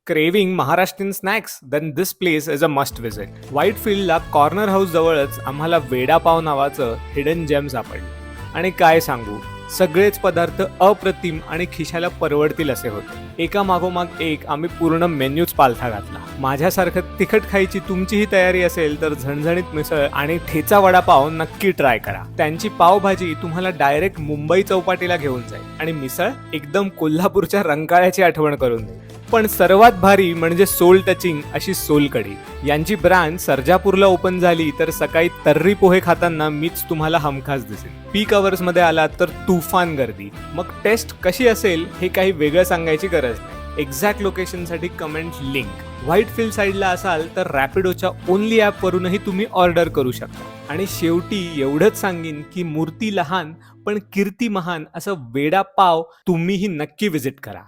Craving Maharashtrian snacks? Then this place is a must visit. व्हाईटफील्डला corner house जवळच आम्हाला वेडापाव नावाचं हिडन जेम सापडलं. आणि काय सांगू, सगळेच पदार्थ अप्रतिम आणि खिशाला परवडतील असे होते. एका मागोमाग एक आम्ही पूर्ण मेन्यूच पालथा घातला. माझ्यासारखं तिखट खायची तुमचीही तयारी असेल तर झणझणीत मिसळ आणि ठेचा वडापाव नक्की ट्राय करा. त्यांची पावभाजी तुम्हाला डायरेक्ट मुंबई चौपाटीला घेऊन जाईल आणि मिसळ एकदम कोल्हापूरच्या रंकाळ्याची आठवण करून देईल. पण सर्वात भारी म्हणजे सोल टचिंग अशी सोलकढी. यांची ब्रांच सर्जापूरला ओपन झाली तर सकाळी तर्री पोहे खाताना मीच तुम्हाला हमखास दिसेल. पीक अवर्स मध्ये आलात तर तुफान गर्दी. मग टेस्ट कशी असेल हे काही वेगळं सांगायची गरज नाही. एक्झॅक्ट लोकेशनसाठी कमेंट लिंक. व्हाईटफील्ड साईडला असाल तर रॅपिडोच्या ओनली ॲप वरूनही तुम्ही ऑर्डर करू शकता. आणि शेवटी एवढंच सांगीन की मूर्ती लहान पण कीर्ती महान असं वेडापाव तुम्हीही नक्की विजिट करा.